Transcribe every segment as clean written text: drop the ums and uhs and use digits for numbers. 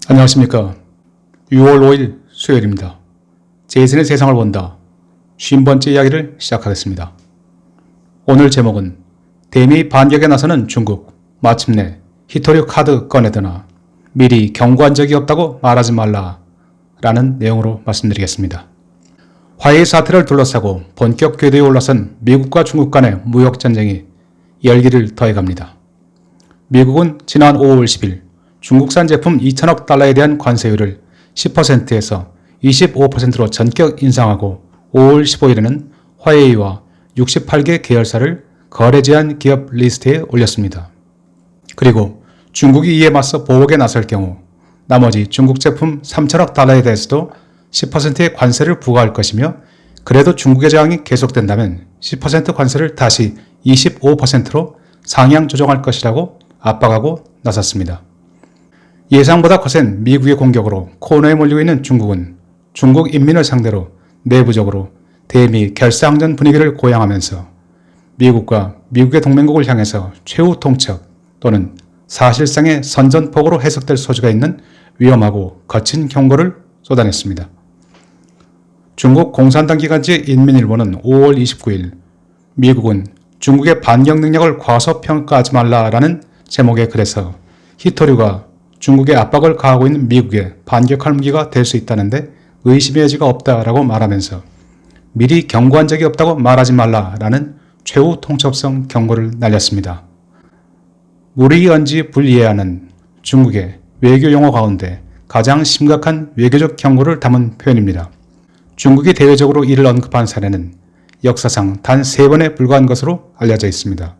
안녕하십니까. 6월 5일 수요일입니다. 제이슨의 세상을 본다 50번째 이야기를 시작하겠습니다. 오늘 제목은 대미 반격에 나서는 중국, 마침내 히토류 카드 꺼내드나 미리 경고한 적이 없다고 말하지 말라 라는 내용으로 말씀드리겠습니다. 화해의 사태를 둘러싸고 본격 궤도에 올라선 미국과 중국 간의 무역전쟁이 열기를 더해갑니다. 미국은 지난 5월 10일 중국산 제품 2천억 달러에 대한 관세율을 10%에서 25%로 전격 인상하고 5월 15일에는 화웨이와 68개 계열사를 거래 제한 기업 리스트에 올렸습니다. 그리고 중국이 이에 맞서 보복에 나설 경우 나머지 중국 제품 3천억 달러에 대해서도 10%의 관세를 부과할 것이며 그래도 중국의 저항이 계속된다면 10% 관세를 다시 25%로 상향 조정할 것이라고 압박하고 나섰습니다. 예상보다 거센 미국의 공격으로 코너에 몰리고 있는 중국은 중국 인민을 상대로 내부적으로 대미 결사항전 분위기를 고양하면서 미국과 미국의 동맹국을 향해서 최후 통첩 또는 사실상의 선전포고로 해석될 소지가 있는 위험하고 거친 경고를 쏟아냈습니다. 중국 공산당 기관지 인민일보는 5월 29일 미국은 중국의 반격 능력을 과소평가하지 말라라는 제목의 글에서 히토류가 중국의 압박을 가하고 있는 미국에 반격할 무기가 될 수 있다는데 의심의 여지가 없다라고 말하면서 미리 경고한 적이 없다고 말하지 말라라는 최후 통첩성 경고를 날렸습니다. 무리언지 불이해하는 중국의 외교 용어 가운데 가장 심각한 외교적 경고를 담은 표현입니다. 중국이 대외적으로 이를 언급한 사례는 역사상 단 3번에 불과한 것으로 알려져 있습니다.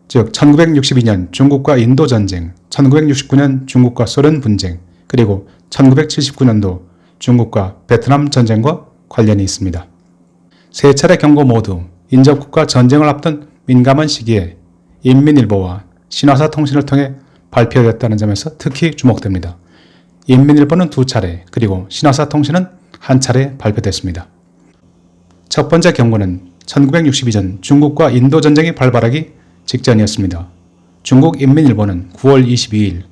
즉 1962년 중국과 인도 전쟁, 1969년 중국과 소련 분쟁, 그리고 1979년도 중국과 베트남 전쟁과 관련이 있습니다. 세 차례 경고 모두 인접국가 전쟁을 앞둔 민감한 시기에 인민일보와 신화사 통신을 통해 발표되었다는 점에서 특히 주목됩니다. 인민일보는 2차례, 그리고 신화사 통신은 1차례 발표됐습니다. 첫 번째 경고는 1962년 중국과 인도 전쟁이 발발하기 직전이었습니다. 중국 인민일보는 9월 22일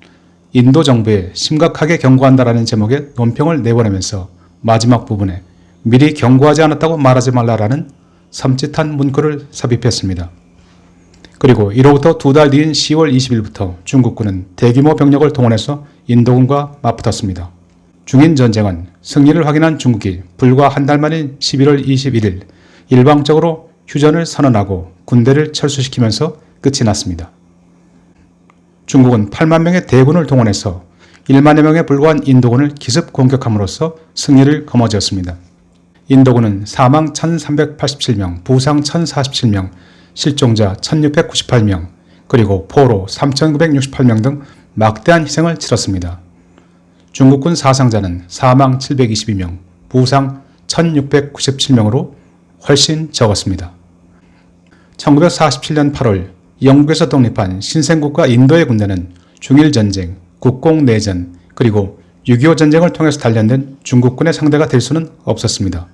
인도 정부에 심각하게 경고한다라는 제목의 논평을 내보내면서 마지막 부분에 미리 경고하지 않았다고 말하지 말라라는 섬찟한 문구를 삽입했습니다. 그리고 이로부터 2달 뒤인 10월 20일부터 중국군은 대규모 병력을 동원해서 인도군과 맞붙었습니다. 중인 전쟁은 승리를 확인한 중국이 불과 한 달 만인 11월 21일 일방적으로 휴전을 선언하고 군대를 철수시키면서 끝이 났습니다. 중국은 8만 명의 대군을 동원해서 1만여 명에 불과한 인도군을 기습 공격함으로써 승리를 거머쥐었습니다. 인도군은 사망 1387명, 부상 1047명, 실종자 1698명, 그리고 포로 3968명 등 막대한 희생을 치렀습니다. 중국군 사상자는 사망 722명, 부상 1697명으로 훨씬 적었습니다. 1947년 8월 영국에서 독립한 신생국가 인도의 군대는 중일전쟁, 국공내전, 그리고 6.25 전쟁을 통해서 단련된 중국군의 상대가 될 수는 없었습니다.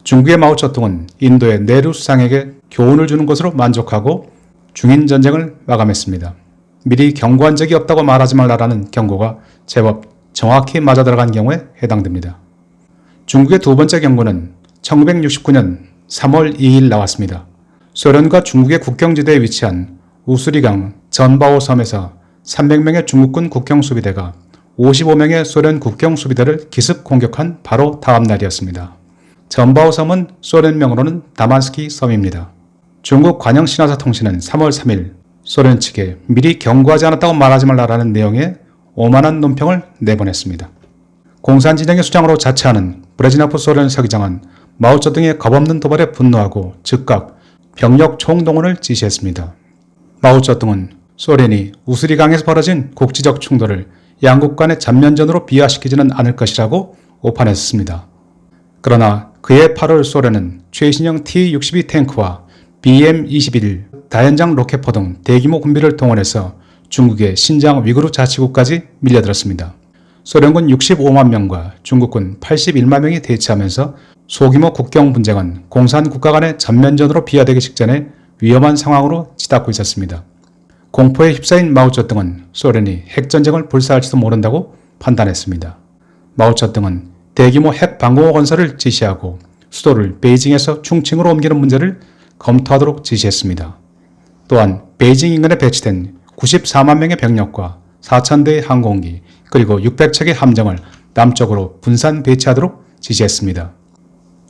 중국의 마오쩌둥은 인도의 네루 수상에게 교훈을 주는 것으로 만족하고 중인전쟁을 마감했습니다. 미리 경고한 적이 없다고 말하지 말라라는 경고가 제법 정확히 맞아들어간 경우에 해당됩니다. 중국의 두 번째 경고는 1969년 3월 2일 나왔습니다. 소련과 중국의 국경지대에 위치한 우수리강 전바오 섬에서 300명의 중국군 국경수비대가 55명의 소련 국경수비대를 기습 공격한 바로 다음 날이었습니다. 전바오 섬은 소련명으로는 다만스키 섬입니다. 중국 관영신화사 통신은 3월 3일 소련 측에 미리 경고하지 않았다고 말하지 말라라는 내용의 오만한 논평을 내보냈습니다. 공산진영의 수장으로 자처하는 브레즈네프 소련 서기장은 마오쩌둥의 겁없는 도발에 분노하고 즉각 병력 총동원을 지시했습니다. 마오쩌둥은 소련이 우스리강에서 벌어진 국지적 충돌을 양국 간의 전면전으로 비화시키지는 않을 것이라고 오판했습니다. 그러나 그해 8월 소련은 최신형 T-62 탱크와 BM-21 다연장 로켓포 등 대규모 군비를 동원해서 중국의 신장 위구르 자치구까지 밀려들었습니다. 소련군 65만 명과 중국군 81만 명이 대치하면서 소규모 국경 분쟁은 공산 국가 간의 전면전으로 비화되기 직전에 위험한 상황으로 치닫고 있었습니다. 공포에 휩싸인 마오쩌둥은 소련이 핵전쟁을 불사할지도 모른다고 판단했습니다. 마오쩌둥은 대규모 핵 방공호 건설을 지시하고 수도를 베이징에서 충칭으로 옮기는 문제를 검토하도록 지시했습니다. 또한 베이징 인근에 배치된 94만 명의 병력과 4,000대의 항공기 그리고 600척의 함정을 남쪽으로 분산 배치하도록 지시했습니다.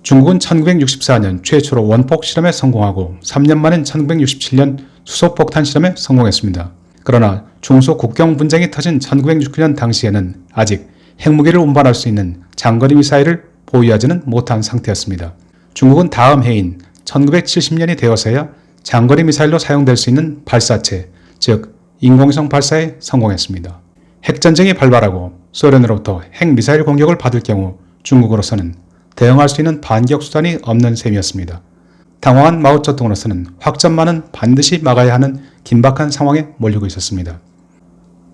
중국은 1964년 최초로 원폭 실험에 성공하고 3년 만인 1967년 수소폭탄 실험에 성공했습니다. 그러나 중소 국경 분쟁이 터진 1969년 당시에는 아직 핵무기를 운반할 수 있는 장거리 미사일을 보유하지는 못한 상태였습니다. 중국은 다음 해인 1970년이 되어서야 장거리 미사일로 사용될 수 있는 발사체, 즉 인공위성 발사에 성공했습니다. 핵전쟁이 발발하고 소련으로부터 핵미사일 공격을 받을 경우 중국으로서는 대응할 수 있는 반격 수단이 없는 셈이었습니다. 당황한 마오쩌둥으로서는 확전만은 반드시 막아야 하는 긴박한 상황에 몰리고 있었습니다.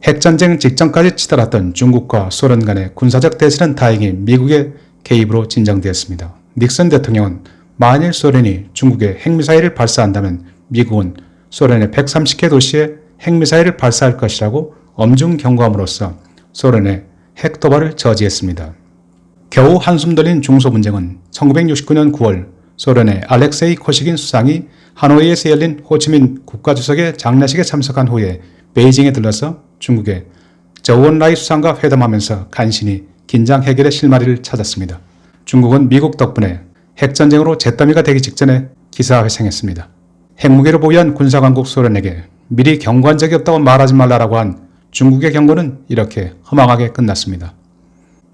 핵전쟁 직전까지 치달았던 중국과 소련 간의 군사적 대치는 다행히 미국의 개입으로 진정되었습니다. 닉슨 대통령은 만일 소련이 중국에 핵미사일을 발사한다면 미국은 소련의 130개 도시에 핵미사일을 발사할 것이라고 엄중 경고함으로써 소련의 핵도발을 저지했습니다. 겨우 한숨 돌린 중소분쟁은 1969년 9월 소련의 알렉세이 코시긴 수상이 하노이에서 열린 호치민 국가주석의 장례식에 참석한 후에 베이징에 들러서 중국의 저우언라이 수상과 회담하면서 간신히 긴장 해결의 실마리를 찾았습니다. 중국은 미국 덕분에 핵전쟁으로 잿더미가 되기 직전에 기사회생했습니다. 핵무기를 보유한 군사강국 소련에게 미리 경고한 적이 없다고 말하지 말라라고 한 중국의 경고는 이렇게 허망하게 끝났습니다.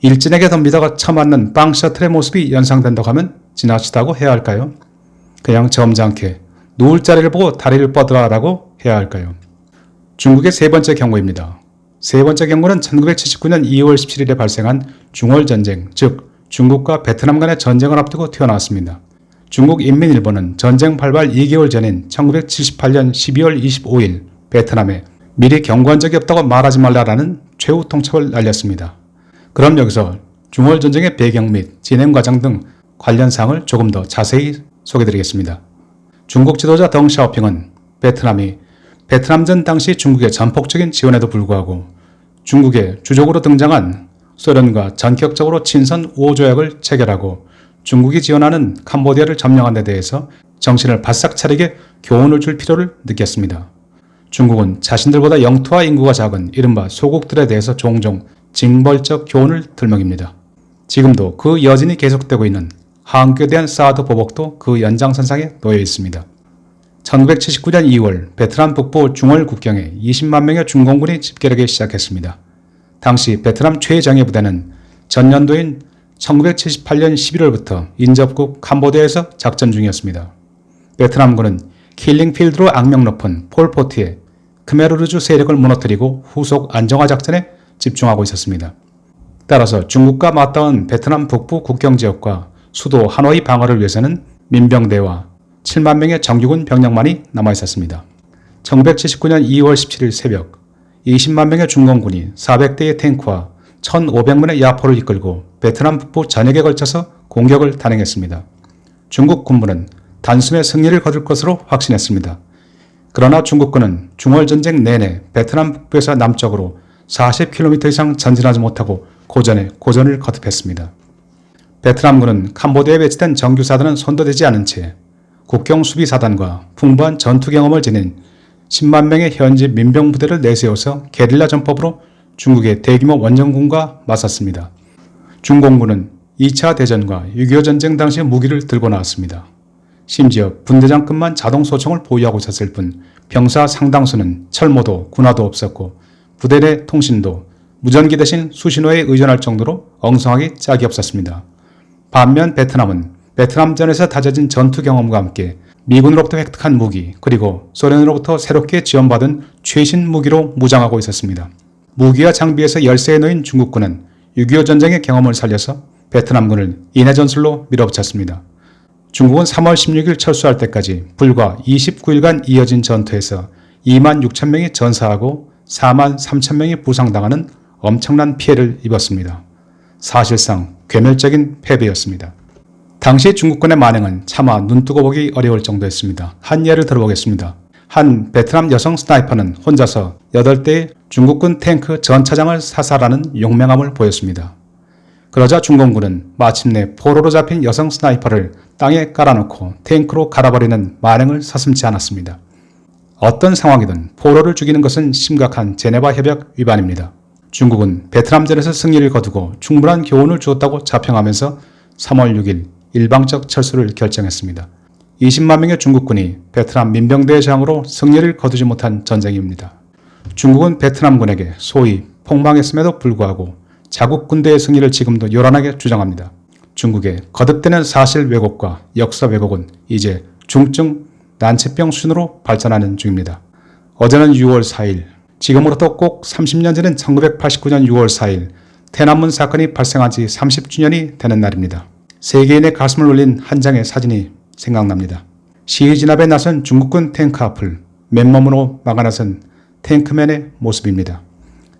일진에게 덤비다가 처맞는 빵 셔틀의 모습이 연상된다고 하면 지나치다고 해야 할까요? 그냥 점잖게 누울 자리를 보고 다리를 뻗으라라고 해야 할까요? 중국의 세 번째 경고입니다. 세 번째 경고는 1979년 2월 17일에 발생한 중월전쟁, 즉 중국과 베트남 간의 전쟁을 앞두고 튀어나왔습니다. 중국인민일보는 전쟁 발발 2개월 전인 1978년 12월 25일 베트남에 미리 경고한 적이 없다고 말하지 말라라는 최후 통첩을 날렸습니다. 그럼 여기서 중월전쟁의 배경 및 진행 과정 등 관련 사항을 조금 더 자세히 소개드리겠습니다. 중국 지도자 덩 샤오핑은 베트남이 베트남전 당시 중국의 전폭적인 지원에도 불구하고 중국의 주적으로 등장한 소련과 전격적으로 친선 우호조약을 체결하고 중국이 지원하는 캄보디아를 점령한 데 대해서 정신을 바싹 차리게 교훈을 줄 필요를 느꼈습니다. 중국은 자신들보다 영토와 인구가 작은 이른바 소국들에 대해서 종종 징벌적 교훈을 들먹입니다. 지금도 그 여진이 계속되고 있는 한국에 대한 사드 보복도 그 연장선상에 놓여 있습니다. 1979년 2월 베트남 북부 중월 국경에 20만 명의 중공군이 집결하기 시작했습니다. 당시 베트남 최정예 부대는 전년도인 1978년 11월부터 인접국 캄보디아에서 작전 중이었습니다. 베트남군은 킬링필드로 악명 높은 폴포트의 크메르르주 세력을 무너뜨리고 후속 안정화 작전에 집중하고 있었습니다. 따라서 중국과 맞닿은 베트남 북부 국경지역과 수도 하노이 방어를 위해서는 민병대와 7만 명의 정규군 병력만이 남아있었습니다. 1979년 2월 17일 새벽 20만 명의 중공군이 400대의 탱크와 1,500문의 야포를 이끌고 베트남 북부 전역에 걸쳐서 공격을 단행했습니다. 중국 군부는 단숨에 승리를 거둘 것으로 확신했습니다. 그러나 중국군은 중월전쟁 내내 베트남 북부에서 남쪽으로 40km 이상 전진하지 못하고 고전을 거듭했습니다. 베트남군은 캄보디아에 배치된 정규사단은 손도 대지 않은 채 국경 수비사단과 풍부한 전투 경험을 지닌 10만 명의 현지 민병부대를 내세워서 게릴라 전법으로 중국의 대규모 원정군과 맞섰습니다. 중공군은 2차 대전과 6.25 전쟁 당시 무기를 들고 나왔습니다. 심지어 분대장급만 자동소총을 보유하고 있었을 뿐 병사 상당수는 철모도 군화도 없었고 부대 내 통신도 무전기 대신 수신호에 의존할 정도로 엉성하기 짝이 없었습니다. 반면 베트남은 베트남전에서 다져진 전투 경험과 함께 미군으로부터 획득한 무기 그리고 소련으로부터 새롭게 지원받은 최신 무기로 무장하고 있었습니다. 무기와 장비에서 열세에 놓인 중국군은 6.25 전쟁의 경험을 살려서 베트남군을 인해 전술로 밀어붙였습니다. 중국은 3월 16일 철수할 때까지 불과 29일간 이어진 전투에서 2만 6천 명이 전사하고 4만 3천 명이 부상당하는 엄청난 피해를 입었습니다. 사실상 괴멸적인 패배였습니다. 당시 중국군의 만행은 차마 눈뜨고 보기 어려울 정도였습니다. 한 예를 들어보겠습니다. 한 베트남 여성 스나이퍼는 혼자서 8대의 중국군 탱크 전차장을 사살하는 용맹함을 보였습니다. 그러자 중공군은 마침내 포로로 잡힌 여성 스나이퍼를 땅에 깔아놓고 탱크로 갈아버리는 만행을 서슴지 않았습니다. 어떤 상황이든 포로를 죽이는 것은 심각한 제네바 협약 위반입니다. 중국은 베트남전에서 승리를 거두고 충분한 교훈을 주었다고 자평하면서 3월 6일 일방적 철수를 결정했습니다. 20만 명의 중국군이 베트남 민병대의 저항으로 승리를 거두지 못한 전쟁입니다. 중국은 베트남군에게 소위 폭망했음에도 불구하고 자국 군대의 승리를 지금도 요란하게 주장합니다. 중국의 거듭되는 사실 왜곡과 역사 왜곡은 이제 중증 난치병 수준으로 발전하는 중입니다. 어제는 6월 4일, 지금으로부터 꼭 30년 전인 1989년 6월 4일天安문 사건이 발생한 지 30주년이 되는 날입니다. 세계인의 가슴을 울린 한 장의 사진이 생각납니다. 시위 진압에 나선 중국군 탱크 앞을 맨몸으로 막아 나선 탱크맨의 모습입니다.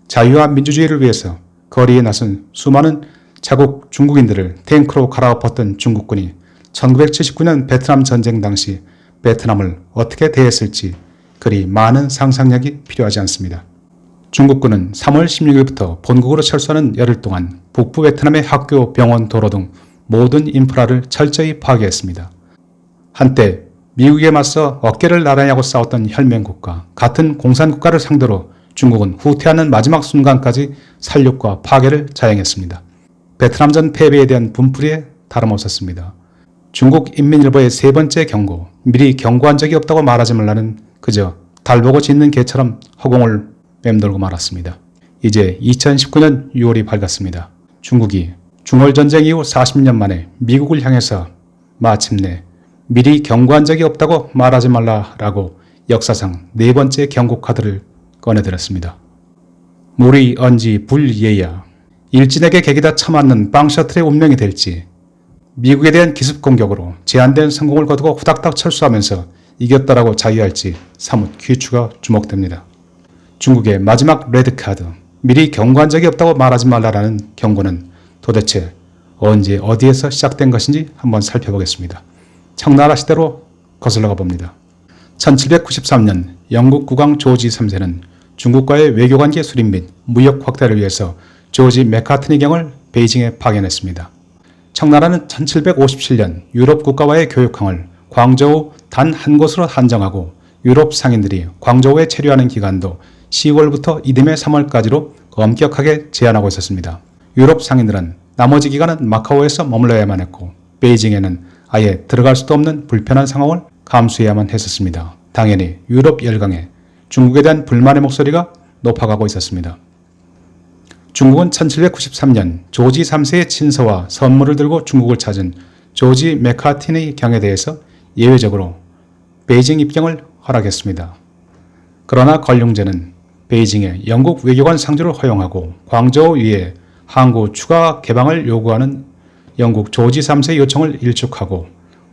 자유와 민주주의를 위해서 거리에 나선 수많은 자국 중국인들을 탱크로 갈아엎었던 중국군이 1979년 베트남 전쟁 당시 베트남을 어떻게 대했을지 그리 많은 상상력이 필요하지 않습니다. 중국군은 3월 16일부터 본국으로 철수하는 열흘 동안 북부 베트남의 학교, 병원, 도로 등 모든 인프라를 철저히 파괴했습니다. 한때 미국에 맞서 어깨를 나란히 하고 싸웠던 혈맹국가, 같은 공산국가를 상대로 중국은 후퇴하는 마지막 순간까지 살육과 파괴를 자행했습니다. 베트남전 패배에 대한 분풀이에 다름없었습니다. 중국 인민일보의 세 번째 경고, 미리 경고한 적이 없다고 말하지 말라는 그저 달보고 짖는 개처럼 허공을 맴돌고 말았습니다. 이제 2019년 6월이 밝았습니다. 중국이 중월전쟁 이후 40년 만에 미국을 향해서 마침내 미리 경고한 적이 없다고 말하지 말라라고 역사상 네 번째 경고 카드를 꺼내들었습니다. 물이 언지 불예야. 일진에게 개기다 처맞는 빵 셔틀의 운명이 될지, 미국에 대한 기습 공격으로 제한된 성공을 거두고 후닥닥 철수하면서 이겼다라고 자유할지 사뭇 귀추가 주목됩니다. 중국의 마지막 레드카드, 미리 경고한 적이 없다고 말하지 말라라는 경고는 도대체 언제 어디에서 시작된 것인지 한번 살펴보겠습니다. 청나라 시대로 거슬러가 봅니다. 1793년 영국 국왕 조지 3세는 중국과의 외교관계 수립 및 무역 확대를 위해서 조지 맥카트니 경을 베이징에 파견했습니다. 청나라는 1757년 유럽 국가와의 교역항을 광저우 단 한 곳으로 한정하고 유럽 상인들이 광저우에 체류하는 기간도 10월부터 이듬해 3월까지로 엄격하게 제한하고 있었습니다. 유럽 상인들은 나머지 기간은 마카오에서 머물러야만 했고 베이징에는 아예 들어갈 수도 없는 불편한 상황을 감수해야만 했었습니다. 당연히 유럽 열강에 중국에 대한 불만의 목소리가 높아가고 있었습니다. 중국은 1793년 조지 3세의 친서와 선물을 들고 중국을 찾은 조지 맥카트니 경에 대해서 예외적으로 베이징 입경을 허락했습니다. 그러나 걸륭제는 베이징에 영국 외교관 상주를 허용하고 광저우 위에 항구 추가 개방을 요구하는 영국 조지 3세 요청을 일축하고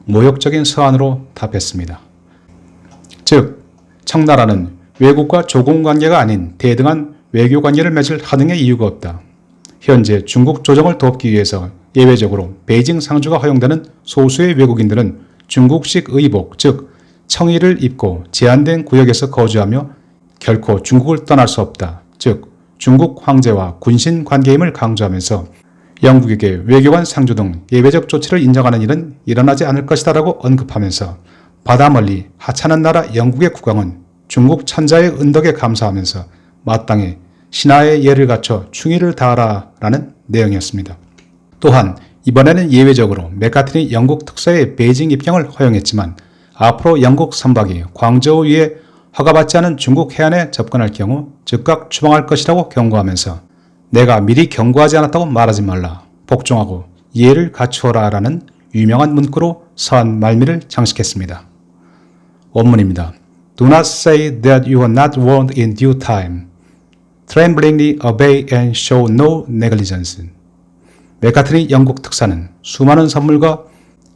모욕적인 서한으로 답했습니다. 즉, 청나라는 외국과 조공관계가 아닌 대등한 외교관계를 맺을 하등의 이유가 없다. 현재 중국 조정을 돕기 위해서 예외적으로 베이징 상주가 허용되는 소수의 외국인들은 중국식 의복, 즉 청의를 입고 제한된 구역에서 거주하며 결코 중국을 떠날 수 없다. 즉 중국 황제와 군신 관계임을 강조하면서 영국에게 외교관 상주 등 예외적 조치를 인정하는 일은 일어나지 않을 것이다 라고 언급하면서 바다 멀리 하찮은 나라 영국의 국왕은 중국 천자의 은덕에 감사하면서 마땅히 신하의 예를 갖춰 충의를 다하라 라는 내용이었습니다. 또한 이번에는 예외적으로 맥카트니 영국 특사의 베이징 입경을 허용했지만 앞으로 영국 선박이 광저우 위에 허가받지 않은 중국 해안에 접근할 경우 즉각 추방할 것이라고 경고하면서 내가 미리 경고하지 않았다고 말하지 말라, 복종하고 예를 갖추어라 라는 유명한 문구로 서한 말미를 장식했습니다. 원문입니다. Do not say that you are not warned in due time. Tremblingly obey and show no negligence. 맥카트니 영국 특사는 수많은 선물과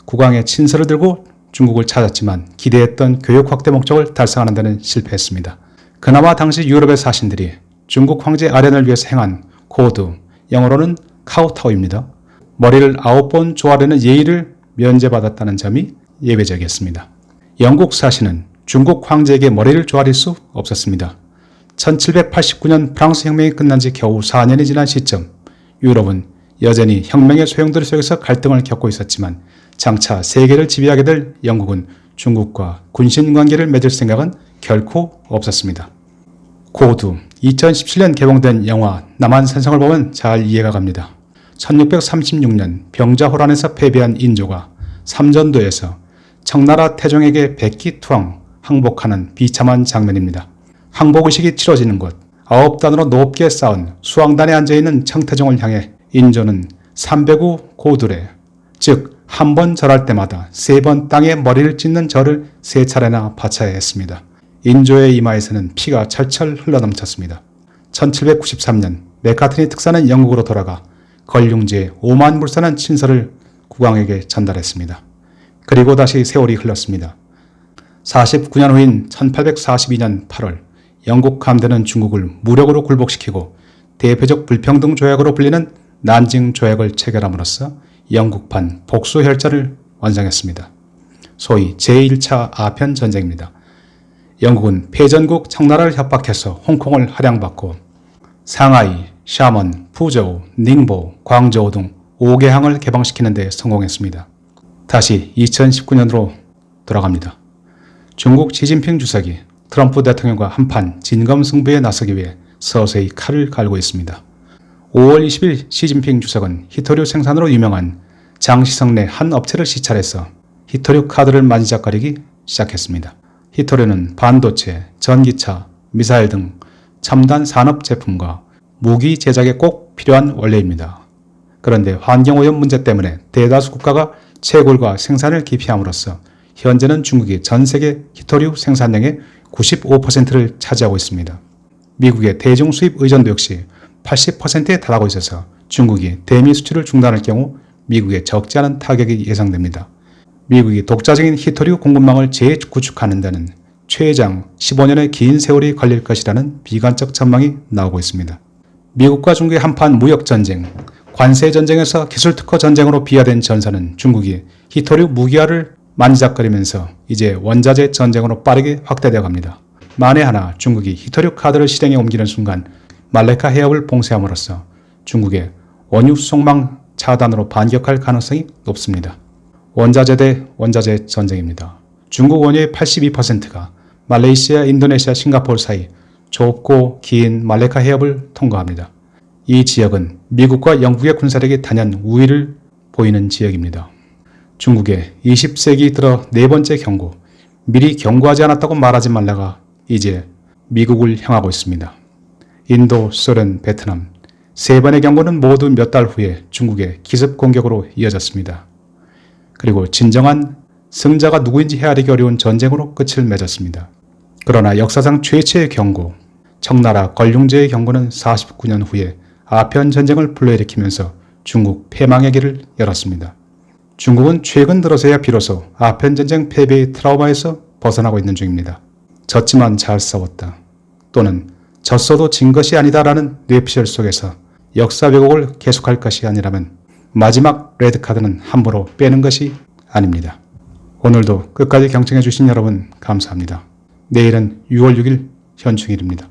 국왕의 친서를 들고 중국을 찾았지만 기대했던 교역 확대 목적을 달성하는 데는 실패했습니다. 그나마 당시 유럽의 사신들이 중국 황제 아련을 위해서 행한 코드, 영어로는 카우타오입니다. 머리를 9번 조아리는 예의를 면제받았다는 점이 예외적이었습니다. 영국 사신은 중국 황제에게 머리를 조아릴 수 없었습니다. 1789년 프랑스 혁명이 끝난 지 겨우 4년이 지난 시점, 유럽은 여전히 혁명의 소용돌이 속에서 갈등을 겪고 있었지만 장차 세계를 지배하게 될 영국은 중국과 군신관계를 맺을 생각은 결코 없었습니다. 고두 2017년 개봉된 영화 남한산성을 보면 잘 이해가 갑니다. 1636년 병자호란에서 패배한 인조가 삼전도에서 청나라 태종에게 백기투항 항복하는 비참한 장면입니다. 항복의식이 치러지는 곳, 9단으로 높게 쌓은 수왕단에 앉아있는 청태종을 향해 인조는 300우 고두레, 즉 한 번 절할 때마다 3번 땅에 머리를 찢는 절을 3차례나 바쳐야 했습니다. 인조의 이마에서는 피가 철철 흘러넘쳤습니다. 1793년 맥카트니 특사는 영국으로 돌아가 걸륭지에 5만 불사는 친서를 국왕에게 전달했습니다. 그리고 다시 세월이 흘렀습니다. 49년 후인 1842년 8월 영국 함대는 중국을 무력으로 굴복시키고 대표적 불평등 조약으로 불리는 난징 조약을 체결함으로써 영국판 복수혈전을 완성했습니다. 소위 제1차 아편 전쟁입니다. 영국은 패전국 청나라를 협박해서 홍콩을 할양받고 상하이, 샤먼, 푸저우, 닝보, 광저우 등 5개 항을 개방시키는 데 성공했습니다. 다시 2019년으로 돌아갑니다. 중국 시진핑 주석이 트럼프 대통령과 한판 진검승부에 나서기 위해 서서히 칼을 갈고 있습니다. 5월 20일 시진핑 주석은 히토류 생산으로 유명한 장시성 내 한 업체를 시찰해서 히토류 카드를 만지작거리기 시작했습니다. 히토류는 반도체, 전기차, 미사일 등 첨단 산업 제품과 무기 제작에 꼭 필요한 원료입니다. 그런데 환경오염 문제 때문에 대다수 국가가 채굴과 생산을 기피함으로써 현재는 중국이 전 세계 히토류 생산량의 95%를 차지하고 있습니다. 미국의 대중 수입 의존도 역시 80%에 달하고 있어서 중국이 대미 수출을 중단할 경우 미국에 적지 않은 타격이 예상됩니다. 미국이 독자적인 히토류 공급망을 재구축하는 데는 최장 15년의 긴 세월이 걸릴 것이라는 비관적 전망이 나오고 있습니다. 미국과 중국의 한판 무역전쟁, 관세전쟁에서 기술특허 전쟁으로 비화된 전선은 중국이 히토류 무기화를 만지작거리면서 이제 원자재 전쟁으로 빠르게 확대되어 갑니다. 만에 하나 중국이 히토류 카드를 실행에 옮기는 순간 말레카 해협을 봉쇄함으로써 중국의 원유 수송망 차단으로 반격할 가능성이 높습니다. 원자재 대 원자재 전쟁입니다. 중국 원유의 82%가 말레이시아, 인도네시아, 싱가포르 사이 좁고 긴 말레카 해협을 통과합니다. 이 지역은 미국과 영국의 군사력이 단연 우위를 보이는 지역입니다. 중국의 20세기 들어 네 번째 경고, 미리 경고하지 않았다고 말하지 말라가 이제 미국을 향하고 있습니다. 인도, 소련, 베트남 세 번의 경고는 모두 몇 달 후에 중국의 기습 공격으로 이어졌습니다. 그리고 진정한 승자가 누구인지 헤아리기 어려운 전쟁으로 끝을 맺었습니다. 그러나 역사상 최초의 경고, 청나라 걸륭제의 경고는 49년 후에 아편 전쟁을 불러일으키면서 중국 패망의 길을 열었습니다. 중국은 최근 들어서야 비로소 아편 전쟁 패배의 트라우마에서 벗어나고 있는 중입니다. 졌지만 잘 싸웠다, 또는 졌어도 진 것이 아니다라는 뇌피셜 속에서 역사 왜곡을 계속할 것이 아니라면 마지막 레드카드는 함부로 빼는 것이 아닙니다. 오늘도 끝까지 경청해 주신 여러분 감사합니다. 내일은 6월 6일 현충일입니다.